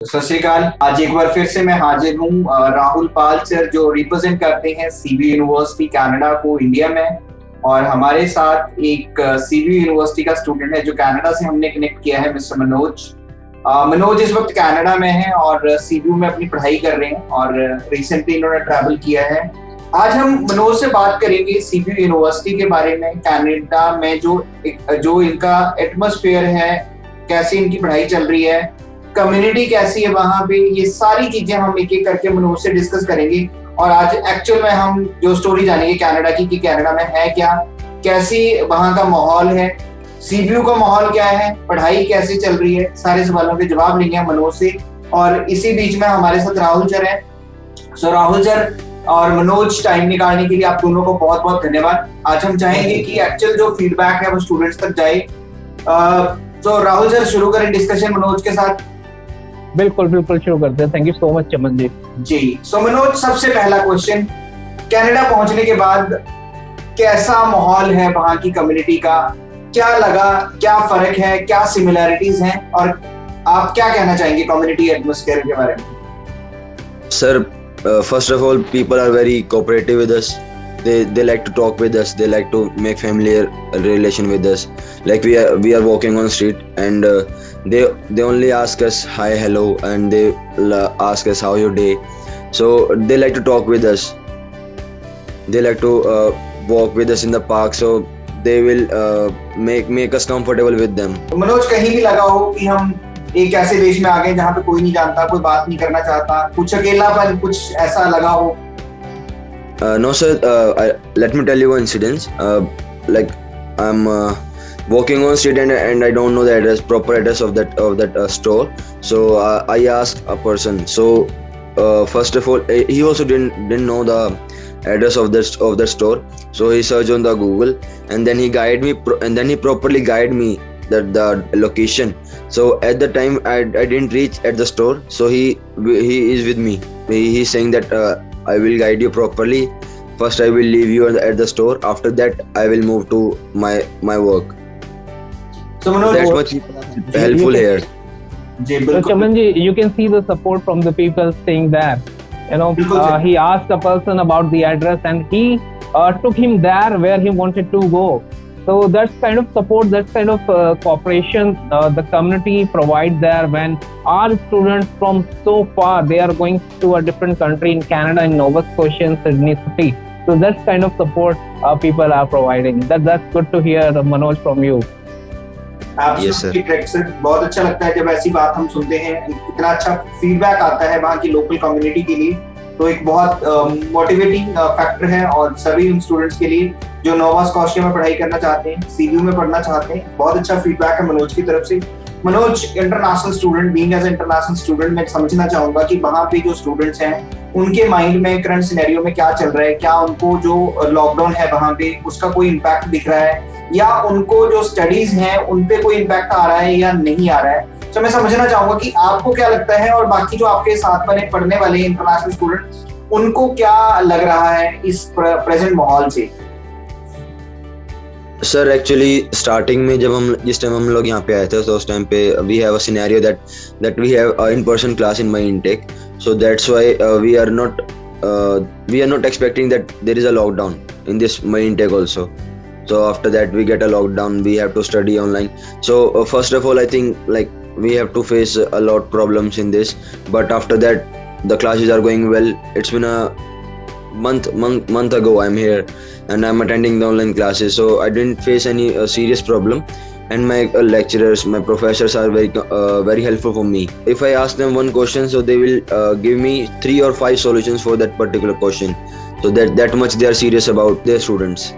तो सत श्री अकाल। आज एक बार फिर से मैं हाजिर हूँ राहुल पाल सर जो रिप्रेजेंट करते हैं सीबी यूनिवर्सिटी कनाडा को इंडिया में। और हमारे साथ एक सीबी यूनिवर्सिटी का स्टूडेंट है जो कनाडा से हमने कनेक्ट किया है, मिस्टर मनोज। मनोज इस वक्त कनाडा में है और सीबीयू में अपनी पढ़ाई कर रहे हैं और रिसेंटली इन्होंने ट्रैवल किया है। आज हम मनोज से बात करेंगे सीबीयू यूनिवर्सिटी के बारे में, कनाडा में जो इनका एटमॉस्फेयर है, कैसी इनकी पढ़ाई चल रही है, कम्युनिटी कैसी है वहां पे, ये सारी चीजें हम एक एक करके मनोज से डिस्कस करेंगे। और आज एक्चुअल में हम जो स्टोरी जानेंगे कनाडा की कि कनाडा में है क्या, कैसी वहां का माहौल है, सीबीयू का माहौल क्या है, पढ़ाई कैसे चल रही है, सारे सवालों के जवाब लेंगे हम मनोज से। और इसी बीच में हमारे साथ राहुल सर है। सो राहुल सर और मनोज, टाइम निकालने के लिए आप दोनों को बहुत बहुत धन्यवाद। आज हम चाहेंगे कि एक्चुअल जो फीडबैक है वो स्टूडेंट्स तक जाए। तो राहुल सर शुरू करें डिस्कशन मनोज के साथ। बिल्कुल बिल्कुल शुरू करते हैं। थैंक यू सो मच चमन जी। जी, सो मनोज, सबसे पहला क्वेश्चन, कनाडा पहुंचने के बाद कैसा माहौल है वहां की कम्युनिटी का, क्या लगा, क्या फर्क है, क्या सिमिलैरिटीज हैं, और आप क्या कहना चाहेंगे कम्युनिटी एटमॉस्फेयर के बारे में? Sir, first of all, people are very cooperative with us. They like to talk with us. They like to make familiar relation with us. Like we are walking on street and they only ask us hi, hello, and they ask us how your day. So they like to talk with us. They like to walk with us in the park. So they will make us comfortable with them. तो मनोज, कहीं भी लगा हो कि हम एक ऐसे देश में आ गए जहाँ पे कोई नहीं जानता, कोई बात नहीं करना चाहता, कुछ अकेलापन, कुछ ऐसा लगा हो? No sir, let me tell you one incident. Like I'm walking on street and I don't know the proper address of that store. So I asked a person. So first of all, he also didn't know the address of the store. So he searched on the Google and then he guided me and then he properly guided me the location. So at the time I didn't reach at the store. So he is with me. He's saying that I will guide you properly. First I will leave you at the store. After that I will move to my work. So Manoj, that's much helpful here. Ji So बिल्कुल। Chaman ji, you can see the support from the people staying there. He asked a person about the address and he took him there where he wanted to go. So that's kind of support, that's kind of cooperation the community provides there when our students from so far, they are going to a different country in Canada, in Nova Scotia and Sydney City. So that's kind of support people are providing. That's good to hear, Manoj, from you. Yes, sir. बहुत अच्छा लगता है जब ऐसी बात हम सुनते हैं, इतना अच्छा फीडबैक आता है वहाँ की लोकल कम्युनिटी के लिए। तो एक बहुत मोटिवेटिंग फैक्टर है और सभी उन स्टूडेंट्स के लिए जो नोवा स्कॉशिया में पढ़ाई करना चाहते हैं, सीबीयू में पढ़ना चाहते हैं। बहुत अच्छा फीडबैक है मनोज की तरफ से। Manoj, international student, being as international student, मैं समझना चाहूंगा कि वहाँ पे जो स्टूडेंट्स हैं उनके माइंड में करंट सिनेरियो में क्या चल रहा है, क्या उनको जो लॉकडाउन है वहाँ पे उसका कोई इम्पैक्ट दिख रहा है, या उनको जो स्टडीज हैं उन पे कोई इम्पैक्ट आ रहा है या नहीं आ रहा है। तो मैं समझना चाहूंगा कि आपको क्या लगता है और बाकी जो आपके साथ बने पढ़ने वाले इंटरनेशनल स्टूडेंट, उनको क्या लग रहा है इस प्रेजेंट माहौल से? सर एक्चुअली स्टार्टिंग में जिस टाइम हम लोग यहाँ पे आए थे तो उस टाइम पे we have a scenario that we have in person class in my intake. So that's why we are not expecting that there is a lockdown in this my intake also. So after that we get a lockdown, we have to study online. So first of all I think like we have to face a lot problems in this, but after that the classes are going well. It's been a month ago I'm here and I'm attending the online classes, so I didn't face any serious problem, and my lecturers, my professors are very helpful for me. If I ask them one question, so they will give me 3 or 5 solutions for that particular question. So that much they are serious about their students.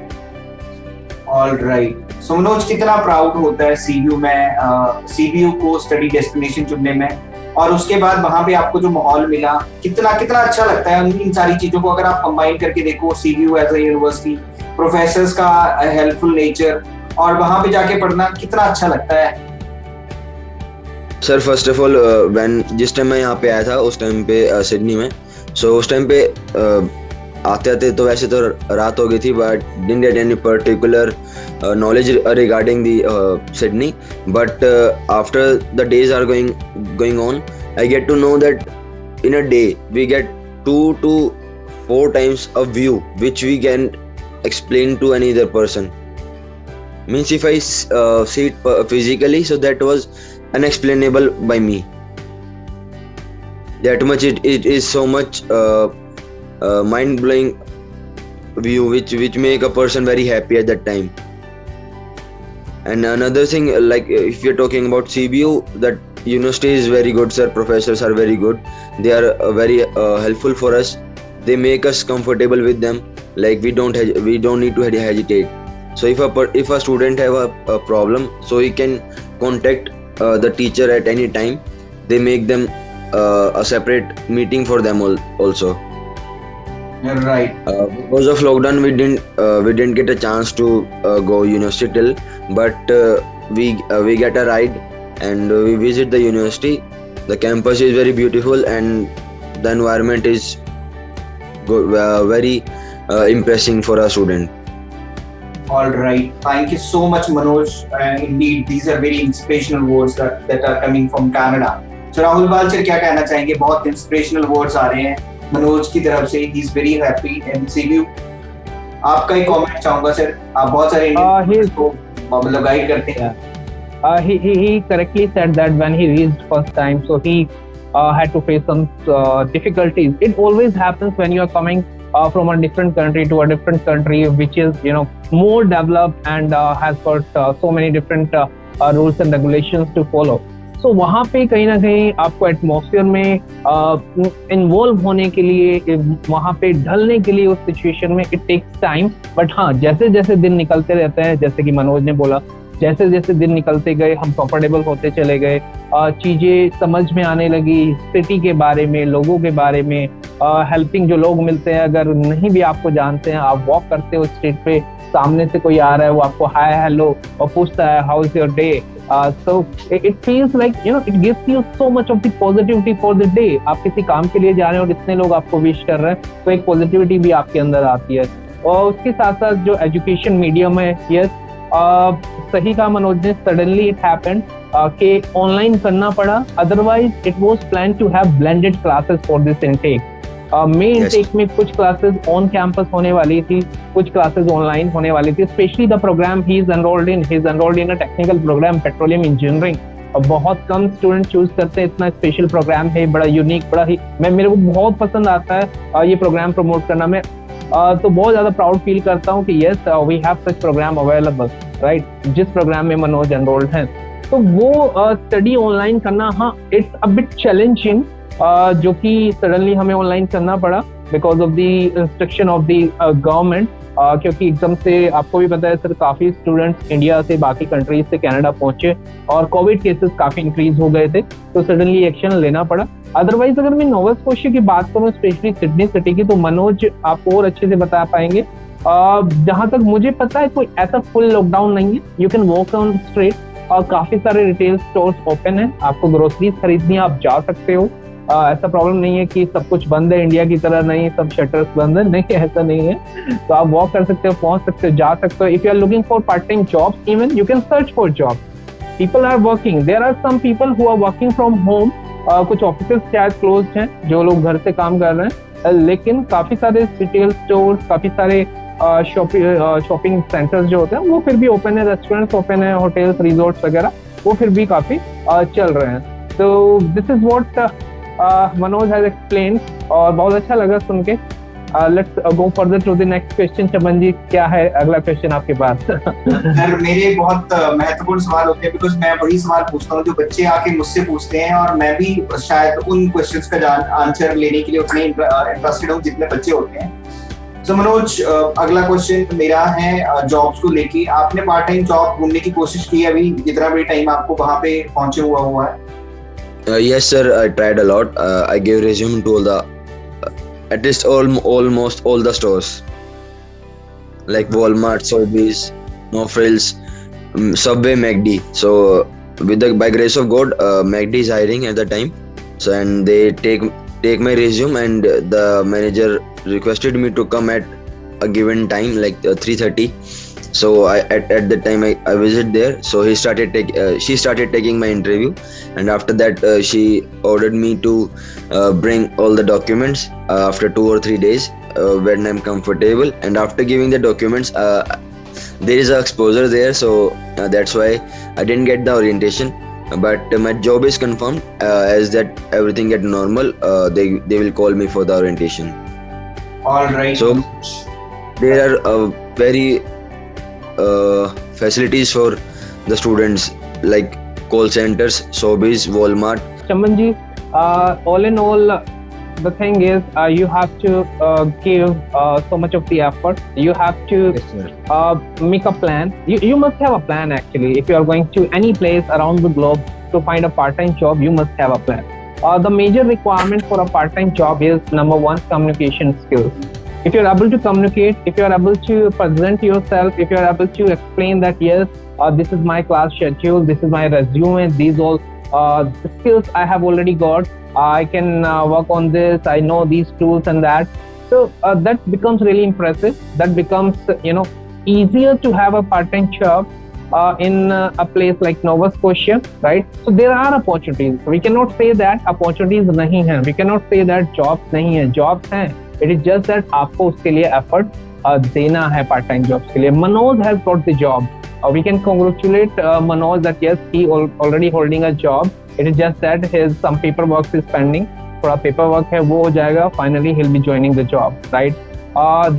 All right. So Manoj, कितना proud होता है CBU में, CBU को study destination चुनने में, और उसके बाद वहां पे आपको जो माहौल मिला, कितना अच्छा लगता है इन सारी चीजों को अगर आप कंबाइन करके देखो। CBU as a university, professors का हेल्पफुल नेचर, और वहां पे जाके पढ़ना कितना अच्छा लगता है? सर फर्स्ट ऑफ ऑल जिस टाइम मैं यहाँ पे आया था उस टाइम पे सिडनी में, सो उस टाइम पे आते तो वैसे तो रात हो गई थी, but didn't get any particular knowledge regarding the Sydney, but after the days are going on, I get to know that in a day we get 2 to 4 times a view which we can explain to any other person. Means if I see it physically, so that was unexplainable by me. That much it is so much mind blowing view which make a person very happy at that time. And another thing, like if you're talking about CBU, that university is very good, sir. Professors are very good. They are very helpful for us. They make us comfortable with them. Like we don't need to hesitate. So if a student have a problem, so he can contact the teacher at any time. They make them a separate meeting for them also. You're right. Because of lockdown, we didn't get a chance to go university till, but we get a ride and we visit the university. The campus is very beautiful and the environment is very impressive for a student. All right. Thank you so much, Manoj. Indeed, these are very inspirational words that are coming from Canada. So Rahul Pal sir क्या कहना चाहेंगे? बहुत inspirational words आ रहे हैं मनोज की तरफ से. He's very happy in CBU. आपका ही कमेंट चाहूंगा सर. आप बहुत सारे इंडियन को मतलब गाइड करते हैं. He correctly said that when he reached first time, so he had to face some difficulties. It always happens when you are coming from a different country to a different country, which is more developed and has got so many different rules and regulations to follow. So वहाँ पे कहीं ना कहीं आपको atmosphere में involve होने के लिए, वहाँ पे ढलने के लिए उस सिचुएशन में इट टेक्स टाइम. बट हाँ, जैसे जैसे दिन निकलते रहते हैं, जैसे कि मनोज ने बोला, जैसे जैसे दिन निकलते गए हम कंफर्टेबल होते चले गए, चीज़ें समझ में आने लगी, सिटी के बारे में, लोगों के बारे में, हेल्पिंग जो लोग मिलते हैं, अगर नहीं भी आपको जानते हैं, आप वॉक करते हो स्ट्रीट पे, सामने से कोई आ रहा है, वो आपको हाय हेलो और पूछता है how is your day. So it feels like it gives you so much of the positivity for the day. आप किसी काम के लिए जा रहे हो और इतने लोग आपको विश कर रहे हैं, तो एक पॉजिटिविटी भी आपके अंदर आती है. और उसके साथ साथ जो एजुकेशन मीडियम है, यस सही कहा मनोज ने, सडनली इट हैपेंड कि ऑनलाइन करना पड़ा. Otherwise it was plan to have blended classes for this intake. Main intake में कुछ क्लासेस ऑन कैंपस होने वाली थी, कुछ क्लासेस ऑनलाइन होने वाली थी. Specially the program he is enrolled in a technical program petroleum engineering. बहुत कम स्टूडेंट चूज करते हैं, इतना स्पेशल प्रोग्राम है, बड़ा यूनिक, बड़ा ही मेरे को बहुत पसंद आता है ये प्रोग्राम प्रमोट करना. मैं तो बहुत ज्यादा प्राउड फील करता हूँ कि yes we have such program available, right, जिस प्रोग्राम में मनोज एनरोल्ड हैं. तो वो स्टडी ऑनलाइन करना, हाँ इट्स अ बिट चैलेंजिंग, जो कि सडनली हमें ऑनलाइन करना पड़ा because of the instruction of the government. क्योंकि एकदम से आपको भी पता है सर, काफी स्टूडेंट्स इंडिया से, बाकी कंट्रीज से कनाडा पहुंचे और कोविड केसेस काफी इंक्रीज हो गए थे, तो सडनली एक्शन लेना पड़ा. अदरवाइज अगर मैं नोवा स्कोशिया की बात करूँ, स्पेशली सिडनी सिटी की, तो मनोज आपको और अच्छे से बता पाएंगे. जहां तक मुझे पता है कोई ऐसा फुल लॉकडाउन नहीं है. You can walk on street और काफी सारे रिटेल स्टोर्स ओपन है, आपको ग्रोसरीज खरीदनी आप जा सकते हो. ऐसा प्रॉब्लम नहीं है कि सब कुछ बंद है, इंडिया की तरह नहीं, सब शटर्स बंद है, नहीं ऐसा नहीं है. तो आप वॉक कर सकते हो, पहुंच सकते हो, जा सकते हो. If you are looking for part time jobs, even you can search for job. People are working, there are some people who are working from home. कुछ ऑफिसेस शायद क्लोज्ड हैं, जो लोग घर से काम कर रहे हैं, लेकिन काफी सारे रिटेल स्टोर्स, काफी सारे शॉपिंग सेंटर्स जो होते हैं वो फिर भी ओपन है, रेस्टोरेंट्स ओपन है, होटल्स, रिजॉर्ट्स वगैरह वो फिर भी काफी चल रहे हैं. तो this is what Manoj has explained और बहुत अच्छा लगा सुन के. Let's go further to the next question. Chaman ji, क्या है अगला क्वेश्चन आपके पास? सर मेरे बहुत महत्वपूर्ण सवाल होते हैं, बिकॉज मैं वही सवाल पूछता हूँ जो बच्चे आके मुझसे पूछते हैं, और मैं भी शायद उन क्वेश्चंस का आंसर लेने के लिए उतने इंटरेस्टेड हूँ जितने बच्चे होते हैं. तो मनोज, अगला क्वेश्चन मेरा है जॉब्स को लेके. आपने पार्ट टाइम जॉब ढूंढने की कोशिश की अभी जितना भी टाइम आपको वहाँ पे पहुंचे हुआ है? Yes sir, I tried a lot. I gave resume to all the at least almost all the stores like Walmart, Sobeys, No Frills, Subway, McD. So by grace of God, McD is hiring at the time. So and they take my resume, and the manager requested me to come at a given time like 3:30. So at that time I visited there. So she started taking my interview, and after that she ordered me to bring all the documents after 2 or 3 days when I'm comfortable. And after giving the documents, there is an exposure there, so that's why I didn't get the orientation. But my job is confirmed. As that everything get normal, they will call me for the orientation. All right. So there are very facilities for the students, like call centers, Sobeys, Walmart. Chaman ji, all in all, the thing is you have to give so much of the effort. You have to make a plan. You must have a plan actually. If you are going to any place around the globe to find a part-time job, you must have a plan. The major requirement for a part-time job is number one, communication skills. If you're able to communicate, if you're able to present yourself, if you're able to explain that yes, this is my class schedule, this is my resume, these all skills I have already got, I can work on this, I know these tools and that. So that becomes really impressive. That becomes easier to have a part-time job in a place like Nova Scotia, right? So there are opportunities. We cannot say that opportunities nahi hai. We cannot say that jobs nahi hai. Jobs hain. It is just that आपको उसके लिए effort देना है part time jobs के लिए. Manoj has got the job. We can congratulate Manoj that yes, he already holding a job. It is just that his some paperwork is pending. थोड़ा paperwork है वो हो जाएगा. Finally he'll be joining the job, right?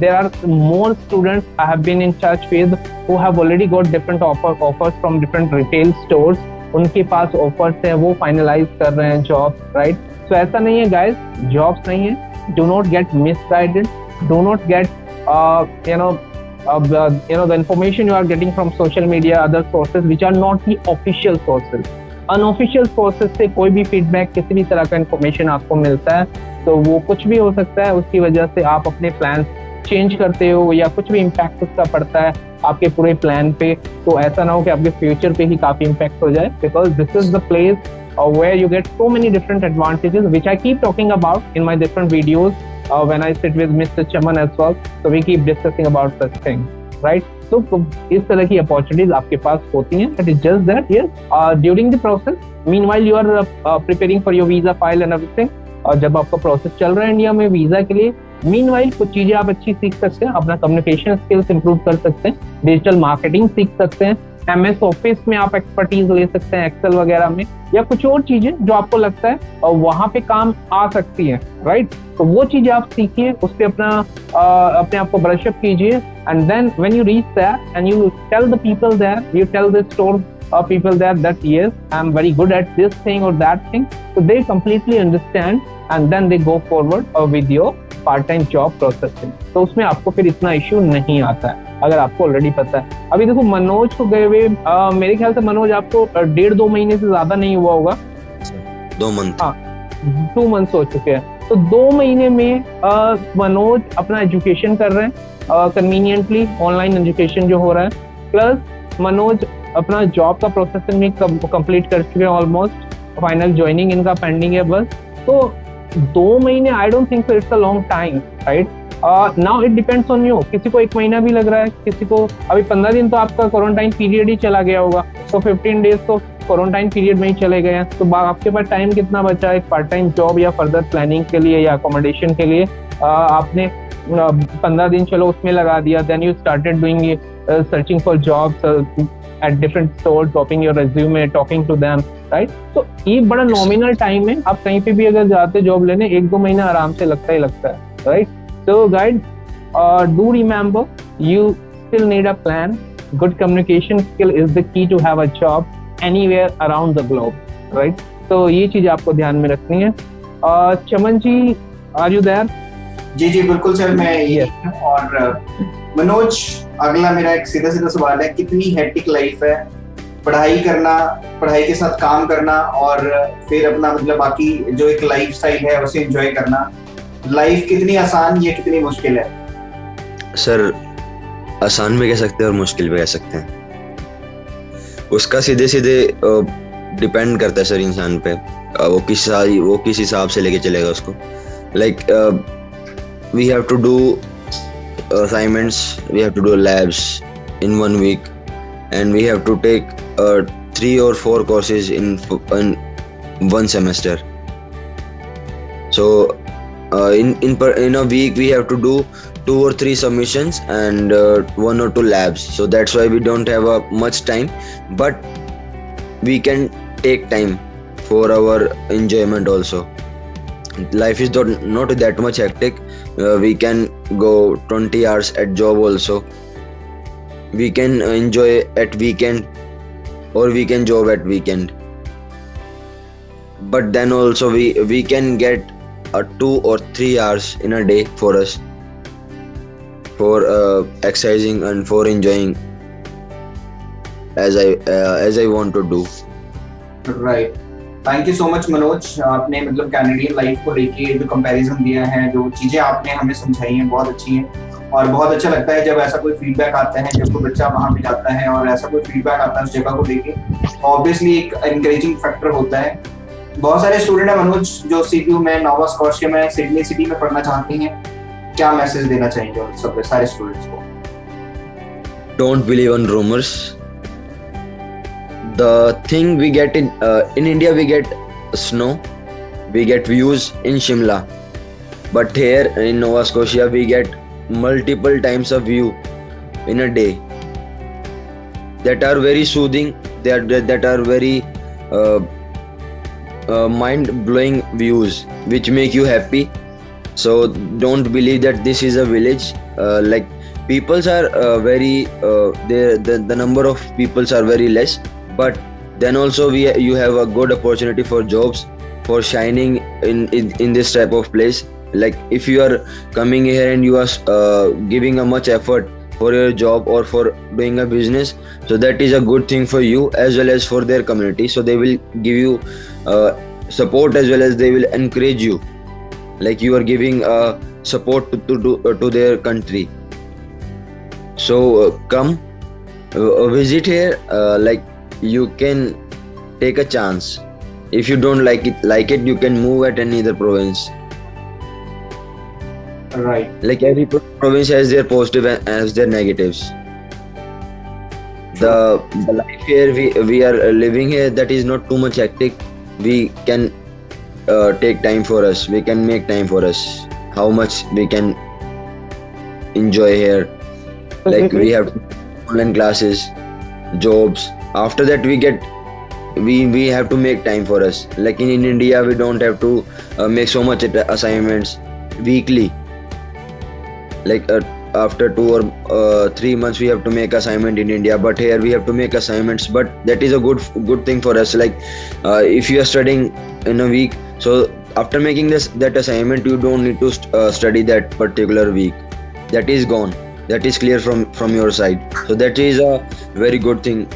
There are more students I have been in touch with who have already got different offers from different retail stores. उनके पास offers है, वो finalize कर रहे हैं job, right? So ऐसा नहीं है guys, jobs नहीं है. Do not get misguided. Do not get the information you are getting from social media, other sources which are not the official sources. Unofficial sources से कोई भी feedback, किसी भी तरह का information आपको मिलता है तो वो कुछ भी हो सकता है. उसकी वजह से आप अपने plans change करते हो या कुछ भी impact उसका पड़ता है आपके पूरे plan पे. तो ऐसा ना हो कि आपके future पे ही काफी impact हो जाए, because this is the place where you get so many different advantages which I keep talking about in my different videos when I sit with Mr. Chaman as well. So we keep discussing about such things, right? So इस तरह की opportunities आपके पास होती हैं. It is just that yes, during the process, meanwhile you are preparing for your visa file and everything. और जब आपका process चल रहा है इंडिया में वीजा के लिए, meanwhile कुछ चीजें आप अच्छी सीख सकते हैं, अपना communication skills improve कर सकते हैं, digital marketing सीख सकते हैं, MS ऑफिस में आप एक्सपर्टीज ले सकते हैं, एक्सेल वगैरह में, या कुछ और चीजें जो आपको लगता है और वहां पे काम आ सकती हैं, राइट? तो वो चीजें आप सीखिए, उस पे अपने आप को ब्रश अप कीजिए, and then when you reach that end you tell the people there, you tell the store people there that yes, I am very good at this thing or that thing, so they completely understand and then they go forward with your part-time job processing. तो उसमें आपको फिर इतना issue नहीं आता है अगर आपको ऑलरेडी पता है. अभी देखो मनोज को गए हुए मेरे ख्याल से मनोज आपको 1.5-2 महीने से ज्यादा नहीं हुआ होगा. 2 मंथ. हाँ, 2 मंथ्स हो चुके हैं. तो 2 महीने में मनोज अपना एजुकेशन कर रहे हैं कन्वीनियंटली, ऑनलाइन एजुकेशन जो हो रहा है, प्लस मनोज अपना जॉब का प्रोसेसिंग भी कंप्लीट कर चुके हैं ऑलमोस्ट. फाइनल ज्वाइनिंग इनका पेंडिंग है बस. तो 2 महीने I don't think so it's a long time, right? Now it depends on you. किसी को 1 महीना भी लग रहा है, किसी को अभी 15 दिन तो आपका क्वारंटाइन पीरियड ही चला गया होगा, तो 15 डेज तो क्वारंटाइन पीरियड में ही चले गए हैं. तो आपके पास टाइम कितना बचा है पार्ट टाइम जॉब या फर्दर प्लानिंग के लिए या अकोमोडेशन के लिए? आपने 15 दिन चलो उसमें लगा दिया. Then you started doing searching for jobs at different stores, dropping your resume, talking to them, right? तो ये बड़ा नॉमिनल टाइम है. आप कहीं पे भी अगर जाते जॉब लेने 1-2 महीना आराम से लगता ही लगता है, right? So guys, do remember you still need a plan. Good communication skill is the key to have a job anywhere around the globe, right? तो ये चीज आपको ध्यान में रखनी है. चमन जी, are you there? जी बिल्कुल सर, मैं ये और मनोज, अगला मेरा एक सीधा सवाल है, कितनी हेक्टिक लाइफ है, पढ़ाई करना, पढ़ाई के साथ काम करना और फिर अपना मतलब बाकी जो एक लाइफ स्टाइल है उसे एंजॉय करना. लाइफ कितनी आसान या कितनी मुश्किल है? सर आसान भी कह सकते हैं और मुश्किल भी कह सकते हैं. उसका सीधे डिपेंड करता है सर इंसान पे, वो किस हिसाब से लेके चलेगा उसको. Like we have to do assignments, we have to do labs, in 1 week, and we have to take 3 or 4 courses in one semester. So in a week we have to do 2 or 3 submissions and 1 or 2 labs. So that's why we don't have much time, but we can take time for our enjoyment also. Life is not that much hectic. We can go 20 hours at job also. We can enjoy at weekend, or we can job at weekend. But then also we can get 2 or 3 hours in a day for us, for exercising and for enjoying as I want to do. Right. Thank you so much Manoj, आपने मतलब Canadian life को लेके जो comparison दिया है, जो चीजें आपने हमें समझाई हैं बहुत अच्छी हैं, और बहुत अच्छा लगता है जब ऐसा कोई फीडबैक आता है, जब कोई बच्चा वहां पे जाता है और ऐसा कोई फीडबैक आता है उस जगह को लेके, ऑब्वियसली एक एनकरेजिंग फैक्टर होता है। बहुत सारे स्टूडेंट है मनोज जो सीपीयू में, नोवा स्कॉटिया में, सिडनी सिटी में पढ़ना चाहते हैं, क्या मैसेज देना चाहेंगे उन सब सारे स्टूडेंट्स को? Don't believe on rumors. The thing we get in India, we get snow, we get views in Shimla, but here in Nova Scotia we get multiple times of view in a day that are very soothing, that are very mind-blowing views which make you happy. So don't believe that this is a village. Like peoples are the number of peoples are very less, but then also you have a good opportunity for jobs, for shining in this type of place. Like if you are coming here and you are giving a much effort for your job or for doing a business, so that is a good thing for you as well as for their community. So they will give you support as well as they will encourage you, like you are giving support to their country. So come visit here. Like you can take a chance. If you don't like it, you can move at any other province. Right. Like every province has their positive and has their negatives. The life here we are living here, that is not too much hectic. We can take time for us. We can make time for us. How much we can enjoy here. Like we have online classes, jobs. After that we have to make time for us. Like in India we don't have to make so much assignments weekly. Like after 2 or 3 months we have to make assignment in India, but here we have to make assignments. But that is a good thing for us. Like if you are studying in a week, so after making that assignment you don't need to study that particular week. That is gone. That is clear from your side. So that is a very good thing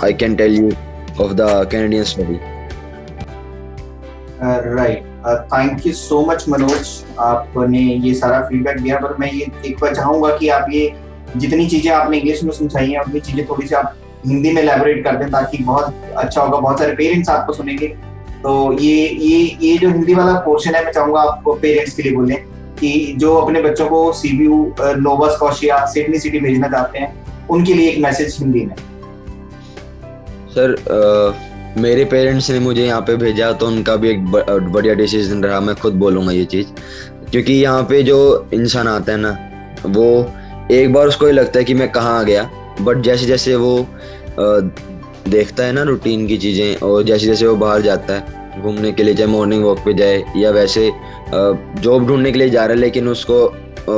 I can tell you of the Canadian study. Right. Thank you so much Manoj, आपने ये सारा feedback दिया। पर मैं ये एक बार चाहूंगा कि आप ये जितनी चीजें आपने इंग्लिश में समझाई हैं उतनी चीजें थोड़ी सी आप हिंदी में एलैबोरेट कर दें, ताकि बहुत अच्छा होगा। बहुत सारे पेरेंट्स आपको सुनेंगे, तो ये जो हिंदी वाला पोर्शन है, मैं चाहूंगा आपको पेरेंट्स के लिए बोलें कि जो अपने बच्चों को सीबीयू, नोवा स्कॉटिया, सिडनी सिटी भेजना चाहते हैं, उनके लिए एक मैसेज हिंदी में। सर मेरे पेरेंट्स ने मुझे यहाँ पे भेजा तो उनका भी एक बढ़िया डिसीजन रहा, मैं खुद बोलूँगा ये चीज़। क्योंकि यहाँ पे जो इंसान आता है ना, वो एक बार उसको ये लगता है कि मैं कहाँ आ गया, बट जैसे जैसे वो देखता है ना रूटीन की चीज़ें, और जैसे जैसे वो बाहर जाता है घूमने के लिए, चाहे मॉर्निंग वॉक पे जाए या वैसे जॉब ढूंढने के लिए जा रहा है, लेकिन उसको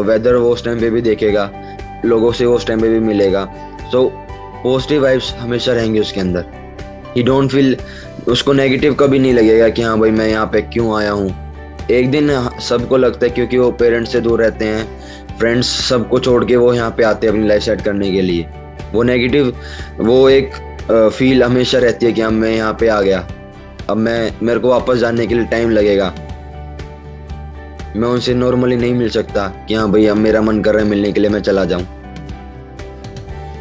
वेदर वो उस टाइम पे भी देखेगा, लोगों से वो उस टाइम पे भी मिलेगा। सो पॉजिटिव वाइब्स हमेशा रहेंगे उसके अंदर। ही डोंट फील, उसको नेगेटिव कभी नहीं लगेगा कि हाँ भाई मैं यहाँ पे क्यों आया हूँ। एक दिन सबको लगता है, क्योंकि वो पेरेंट्स से दूर रहते हैं, फ्रेंड्स सबको छोड़ के वो यहाँ पे आते हैं अपनी लाइफ सेट करने के लिए। वो नेगेटिव, वो एक फील हमेशा रहती है कि हाँ मैं यहाँ पे आ गया, अब मेरे को वापस जाने के लिए टाइम लगेगा, मैं उनसे नॉर्मली नहीं मिल सकता कि हाँ भाई अब मेरा मन कर रहा है मिलने के लिए, मैं चला जाऊँ।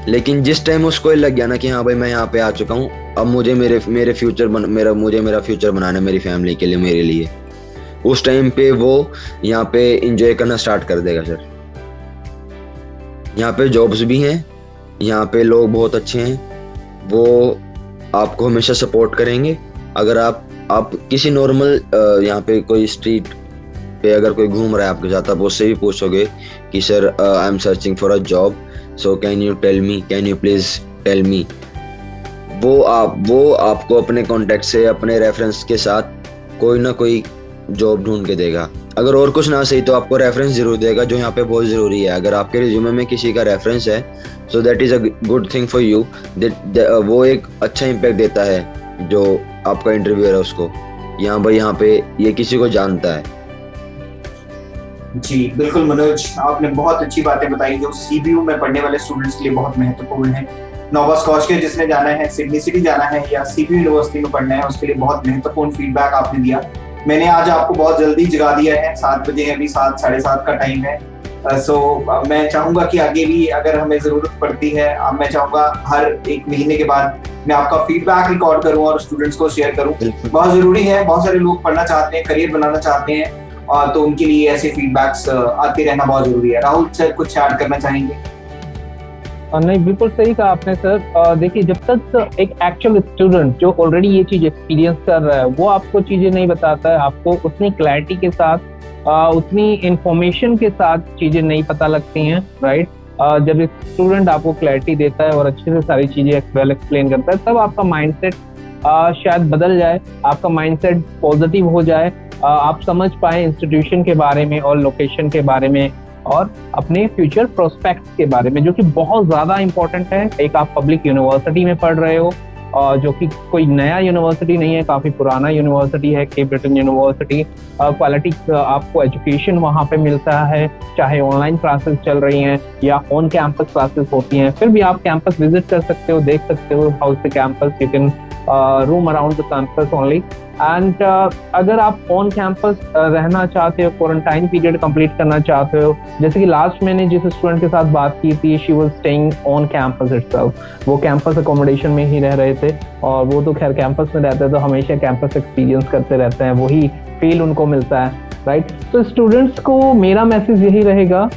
लेकिन जिस टाइम उसको लग गया ना कि हाँ भाई मैं यहाँ पे आ चुका हूँ, अब मुझे मेरा फ्यूचर बनाना है मेरी फैमिली के लिए, मेरे लिए, उस टाइम पे वो यहाँ पे एंजॉय करना स्टार्ट कर देगा सर। यहाँ पे जॉब्स भी हैं, यहाँ पे लोग बहुत अच्छे हैं, वो आपको हमेशा सपोर्ट करेंगे। अगर आप किसी नॉर्मल यहाँ पे कोई स्ट्रीट पे अगर कोई घूम रहा है आपके साथ, आप उससे भी पूछोगे कि sir I am searching for a job, so can you please tell me, वो आपको अपने कॉन्टेक्ट से, अपने रेफरेंस के साथ कोई ना कोई जॉब ढूंढ के देगा। अगर और कुछ ना सही तो आपको रेफरेंस जरूर देगा, जो यहाँ पे बहुत ज़रूरी है। अगर आपके रिज्यूमे में किसी का रेफरेंस है, so that is a good thing for you, वो एक अच्छा इम्पैक्ट देता है जो आपका इंटरव्यूअर है उसको, यहाँ पे ये किसी को जानता है। जी बिल्कुल मनोज, आपने बहुत अच्छी बातें बताई जो सीबीयू में पढ़ने वाले स्टूडेंट्स के लिए बहुत महत्वपूर्ण है। नोवा स्कॉटिया जिसने जाना है, सिडनी सिटी जाना है या सीबीयू यूनिवर्सिटी में पढ़ना है, उसके लिए बहुत महत्वपूर्ण फीडबैक आपने दिया। मैंने आज आपको बहुत जल्दी जगा दिया है, 7 बजे, अभी 7 साढ़े 7 का टाइम है। मैं चाहूंगा कि आगे भी अगर हमें जरूरत पड़ती है, मैं चाहूंगा हर 1 महीने के बाद मैं आपका फीडबैक रिकॉर्ड करूं और स्टूडेंट्स को शेयर करूं। बहुत जरूरी है, बहुत सारे लोग पढ़ना चाहते हैं, करियर बनाना चाहते हैं, और तो उनके लिए ऐसे फीडबैक्स आते रहना बहुत जरूरी है। राहुल सर कुछ ऐड करना चाहेंगे? नहीं, बिल्कुल सही कहा आपने सर। देखिए, जब तक एक एक्चुअल स्टूडेंट जो ऑलरेडी ये चीज एक्सपीरियंस कर रहा है वो आपको चीजें नहीं बताता है, आपको उतनी क्लैरिटी के साथ, उतनी इंफॉर्मेशन के साथ चीजें नहीं पता लगती हैं, राइट। जब एक स्टूडेंट आपको क्लैरिटी देता है और अच्छे से सारी चीजें वेल एक्सप्लेन करता है, तब आपका माइंडसेट शायद बदल जाए, आपका माइंडसेट पॉजिटिव हो जाए, आप समझ पाए इंस्टीट्यूशन के बारे में और लोकेशन के बारे में और अपने फ्यूचर प्रोस्पेक्ट्स के बारे में, जो कि बहुत ज़्यादा इंपॉर्टेंट है। एक आप पब्लिक यूनिवर्सिटी में पढ़ रहे हो, जो कि कोई नया यूनिवर्सिटी नहीं है, काफ़ी पुराना यूनिवर्सिटी है, केप ब्रिटेन यूनिवर्सिटी। क्वालिटी आपको एजुकेशन वहाँ पे मिलता है, चाहे ऑनलाइन क्लासेस चल रही हैं या ऑन कैंपस क्लासेस होती हैं, फिर भी आप कैंपस विजिट कर सकते हो, देख सकते हो how is the campus, you can room around the campus only. And अगर आप ऑन कैंपस रहना चाहते हो, क्वारंटाइन पीरियड कंप्लीट करना चाहते हो, जैसे कि लास्ट मैंने जिस स्टूडेंट के साथ बात की थी, she was staying on campus itself, वो कैंपस अकोमोडेशन में ही रह रहे थे, और वो तो खैर कैंपस में रहते हैं तो हमेशा कैंपस एक्सपीरियंस करते रहते हैं, वही फील उनको मिलता है, राइट। तो स्टूडेंट्स को मेरा मैसेज यही रहेगा,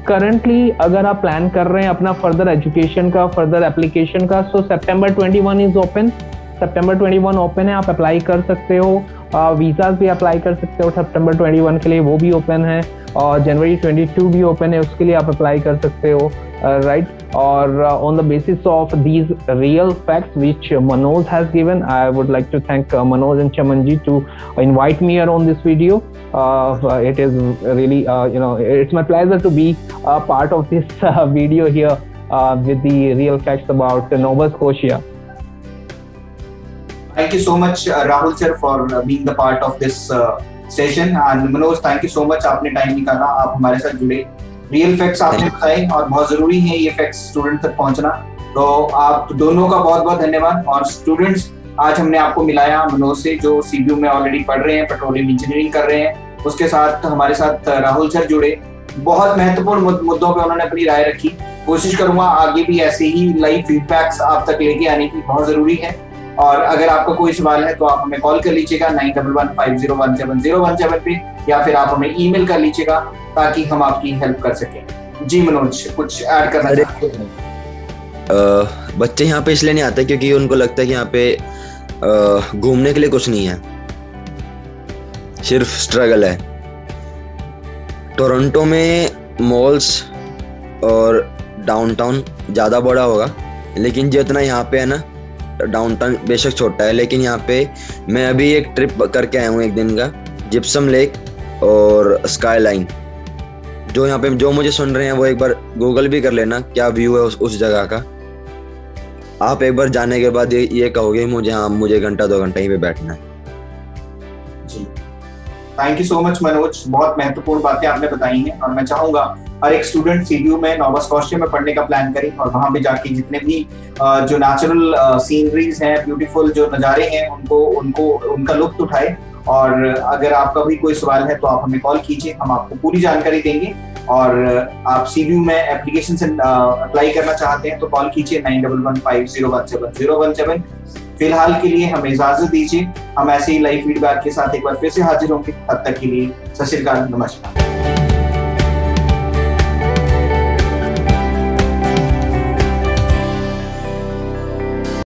करंटली अगर आप प्लान कर रहे हैं अपना फर्दर एजुकेशन का, फर्दर एप्लीकेशन का, सो September 21 is open, September 21 open है, आप अप्लाई कर सकते हो, वीज़ाज भी अप्लाई कर सकते हो September 21 के लिए, वो भी ओपन है, और January 22 भी ओपन है, उसके लिए आप अप्लाई कर सकते हो, राइट। और on the basis of these real facts which Manoj has given, I would like to thank Manoj and Chaman ji to invite me here on this video. It is really, it's my pleasure to be a part of this video here with the real facts about Nova Scotia. Thank you so much, Rahul sir, for being the part of this session. And Manoj, thank you so much, आपने time निकाला, आप हमारे साथ जुड़े, real facts आपने बताए, और बहुत जरूरी है ये फैक्ट्स स्टूडेंट तक पहुंचना, तो आप दोनों का बहुत बहुत धन्यवाद। और स्टूडेंट्स, आज हमने आपको मिलाया मनोज से, जो सीबीयू में ऑलरेडी पढ़ रहे हैं, पेट्रोलियम इंजीनियरिंग कर रहे हैं, उसके साथ हमारे साथ राहुल सर जुड़े, बहुत महत्वपूर्ण मुद्दों पे उन्होंने अपनी राय रखी। कोशिश करूंगा आगे भी ऐसे ही लाइव फीडबैक्स आप तक लेके आने की, बहुत जरूरी है। और अगर आपका कोई सवाल है तो आप हमें कॉल कर लीजिएगा 9115017017 पे, या फिर आप हमें ईमेल कर लीजिएगा ताकि हम आपकी हेल्प कर सकें। जी मनोज, कुछ ऐड करना चाहते हैं? बच्चे यहाँ पे इसलिए नहीं आते क्योंकि उनको लगता है कि यहाँ पे घूमने के लिए कुछ नहीं है, सिर्फ स्ट्रगल है। टोरंटो में मॉल्स और डाउनटाउन ज़्यादा बड़ा होगा, लेकिन जितना यहाँ पे है ना, डाउनटाउन बेशक छोटा है, लेकिन यहाँ पे मैं अभी एक ट्रिप करके आया हूँ 1 दिन का, जिप्सम लेक और स्काई लाइन। जो यहाँ पे जो मुझे सुन रहे हैं वो एक बार गूगल भी कर लेना क्या व्यू है उस जगह का। आप एक बार जाने के बाद ये कहोगे मुझे घंटा 2 घंटा यहीं पे बैठना है। जी, thank you so much Manoj, बहुत महत्वपूर्ण बातें आपने बताई हैं, और मैं चाहूंगा हर एक स्टूडेंट सीबीयू में, नोवा स्कॉटिया में पढ़ने का प्लान करे, और वहां पे जाके जितने भी जो नेचुरल सीनरीज हैं, ब्यूटीफुल जो नज़ारे हैं, उनका लुत्फ उठाए। और अगर आपका भी कोई सवाल है तो आप हमें कॉल कीजिए, हम आपको पूरी जानकारी देंगे। और आप सीबीयू में एप्लीकेशन से अप्लाई करना चाहते हैं तो कॉल कीजिए 9115017017। फिलहाल के लिए हमें इजाजत दीजिए, हम ऐसे ही लाइव फीडबैक के साथ एक बार फिर से हाजिर होंगे। तब तक के लिए सत श्री अकाल, नमस्कार।